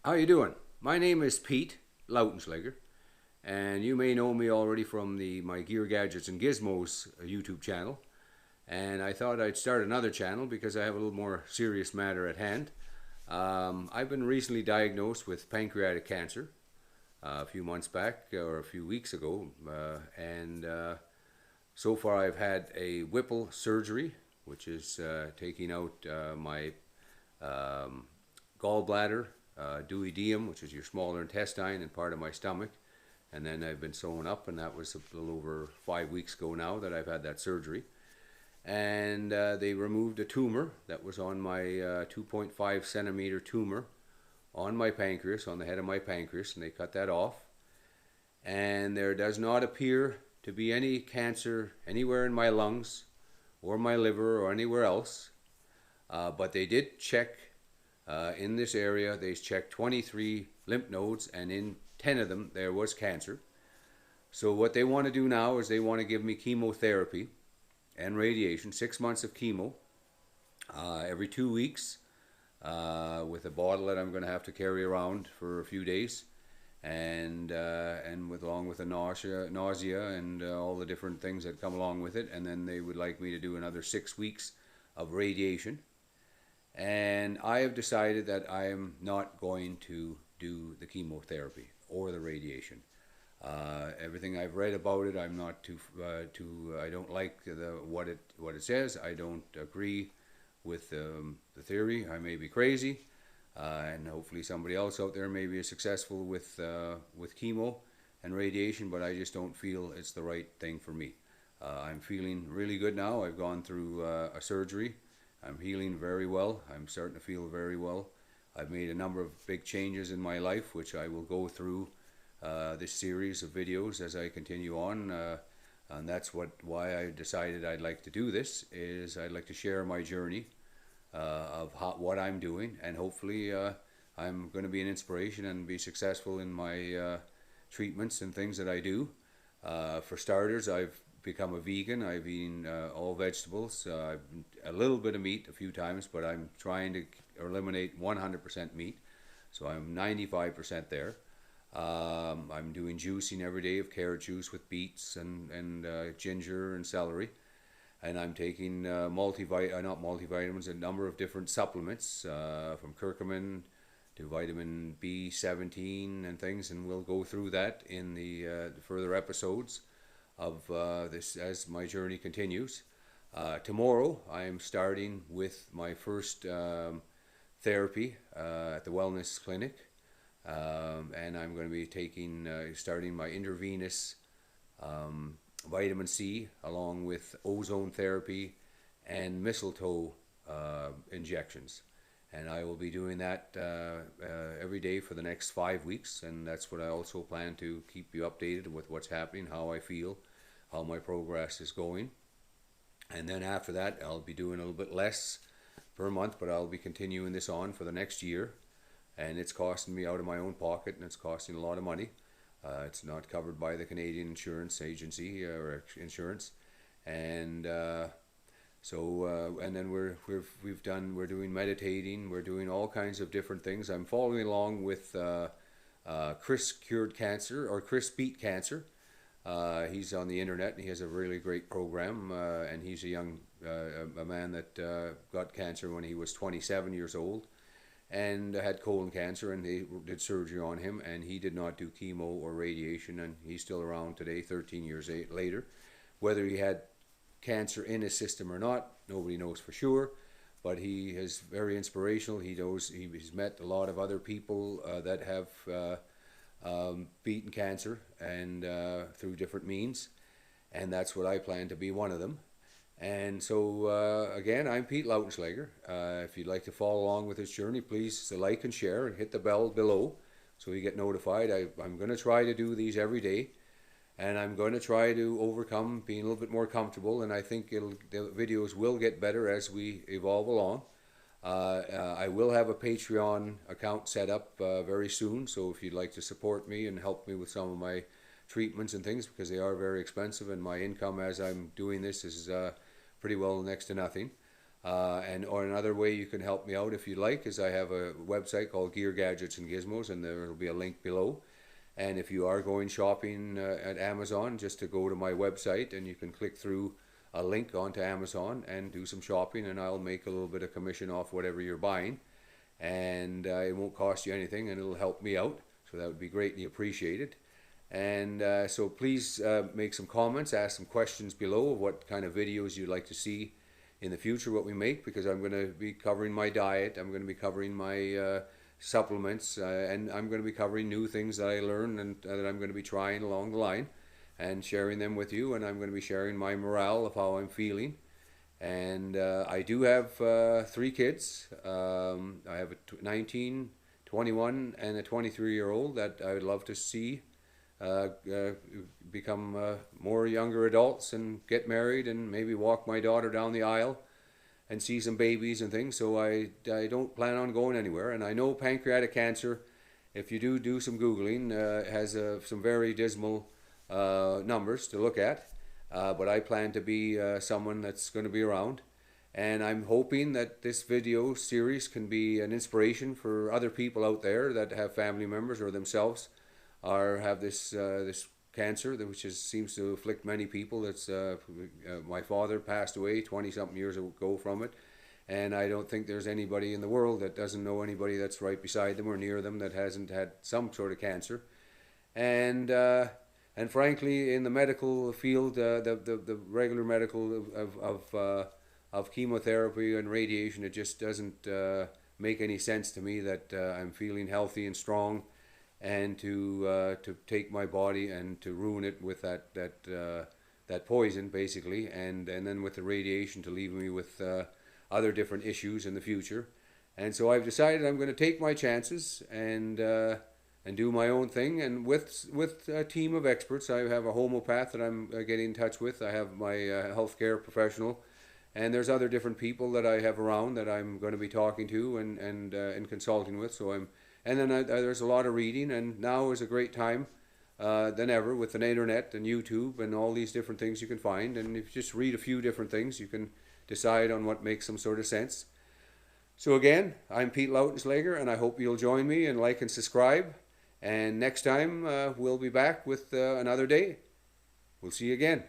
How you doing? My name is Pete Lautenschlager, and you may know me already from the My Gear Gadgets and Gizmos YouTube channel. And I thought I'd start another channel because I have a little more serious matter at hand. I've been recently diagnosed with pancreatic cancer a few months back or a few weeks ago, and so far I've had a Whipple surgery, which is taking out my gallbladder, duodenum, which is your smaller intestine, and part of my stomach. And then I've been sewn up, and that was a little over 5 weeks ago now that I've had that surgery. And they removed a tumor that was on my 2.5 centimeter tumor on my pancreas, on the head of my pancreas, and they cut that off. And there does not appear to be any cancer anywhere in my lungs or my liver or anywhere else. But they did check in this area. They checked 23 lymph nodes, and in 10 of them there was cancer. So what they want to do now is they want to give me chemotherapy and radiation, 6 months of chemo every 2 weeks, with a bottle that I'm going to have to carry around for a few days, and along with the nausea and all the different things that come along with it. And then they would like me to do another 6 weeks of radiation. And I have decided that I am not going to do the chemotherapy or the radiation. Everything I've read about it, I'm not I don't like what it says. I don't agree with the theory. I may be crazy, and hopefully somebody else out there may be successful with chemo and radiation, but I just don't feel it's the right thing for me. I'm feeling really good now. I've gone through a surgery. I'm healing very well. I'm starting to feel very well. I've made a number of big changes in my life, which I will go through this series of videos as I continue on, and that's why I decided I'd like to do this. Is I'd like to share my journey of what I'm doing, and hopefully I'm going to be an inspiration and be successful in my treatments and things that I do. For starters, I've become a vegan. I've eaten all vegetables, a little bit of meat a few times, but I'm trying to eliminate 100% meat, so I'm 95% there. I'm doing juicing every day of carrot juice with beets and ginger and celery, and I'm taking not multivitamins, a number of different supplements, from curcumin to vitamin B17 and things, and we'll go through that in the further episodes of this as my journey continues. Tomorrow I'm starting with my first therapy at the wellness clinic. And I'm going to be starting my intravenous vitamin C, along with ozone therapy and mistletoe injections. And I will be doing that every day for the next 5 weeks. And that's what I also plan to keep you updated with what's happening, how I feel, how my progress is going. And then after that, I'll be doing a little bit less per month, but I'll be continuing this on for the next year. And it's costing me out of my own pocket, and it's costing a lot of money. It's not covered by the Canadian Insurance Agency or insurance, and and then we're doing meditating. We're doing all kinds of different things. I'm following along with Chris Cured Cancer, or Chris Beat Cancer. He's on the internet, and he has a really great program. And he's a man that got cancer when he was 27 years old, and had colon cancer, and they did surgery on him, and he did not do chemo or radiation, and he's still around today, 13 years later. Whether he had cancer in his system or not, nobody knows for sure, but he is very inspirational. He's met a lot of other people that have beaten cancer, and through different means, and that's what I plan to be one of them. And so, again, I'm Pete Lautenschlager. If you'd like to follow along with this journey, please like and share and hit the bell below so you get notified. I'm going to try to do these every day, and I'm going to try to overcome being a little bit more comfortable, and I think the videos will get better as we evolve along. I will have a Patreon account set up very soon, so if you'd like to support me and help me with some of my treatments and things, because they are very expensive, and my income as I'm doing this is pretty well next to nothing. Or another way you can help me out if you like is I have a website called Gear Gadgets and Gizmos, and there will be a link below. And if you are going shopping at Amazon, just to go to my website and you can click through a link onto Amazon and do some shopping, and I'll make a little bit of commission off whatever you're buying. And it won't cost you anything, and it'll help me out, so that would be greatly appreciated. And so please make some comments, ask some questions below of what kind of videos you'd like to see in the future, what we make, because I'm going to be covering my diet, I'm going to be covering my supplements, and I'm going to be covering new things that I learn and that I'm going to be trying along the line and sharing them with you. And I'm going to be sharing my morale of how I'm feeling. And I do have 3 kids. I have a 19, 21, and a 23-year-old that I would love to see become more younger adults and get married and maybe walk my daughter down the aisle and see some babies and things. So I don't plan on going anywhere. And I know pancreatic cancer, if you do some Googling, has some very dismal numbers to look at. But I plan to be someone that's going to be around. And I'm hoping that this video series can be an inspiration for other people out there that have family members or themselves or have this cancer, which seems to afflict many people. That's my father passed away 20-something years ago from it, and I don't think there's anybody in the world that doesn't know anybody that's right beside them or near them that hasn't had some sort of cancer. And frankly, in the medical field, the regular medical of chemotherapy and radiation, it just doesn't make any sense to me that I'm feeling healthy and strong, and to take my body and to ruin it with that poison, basically, and then with the radiation to leave me with other different issues in the future. And so I've decided I'm going to take my chances and do my own thing. And with a team of experts, I have a homeopath that I'm getting in touch with. I have my healthcare professional, and there's other different people that I have around that I'm going to be talking to and consulting with. So and then there's a lot of reading, and now is a great time than ever with the internet and YouTube and all these different things you can find. And if you just read a few different things, you can decide on what makes some sort of sense. So again, I'm Pete Lautenschlager, and I hope you'll join me and like and subscribe. And next time we'll be back with another day. We'll see you again.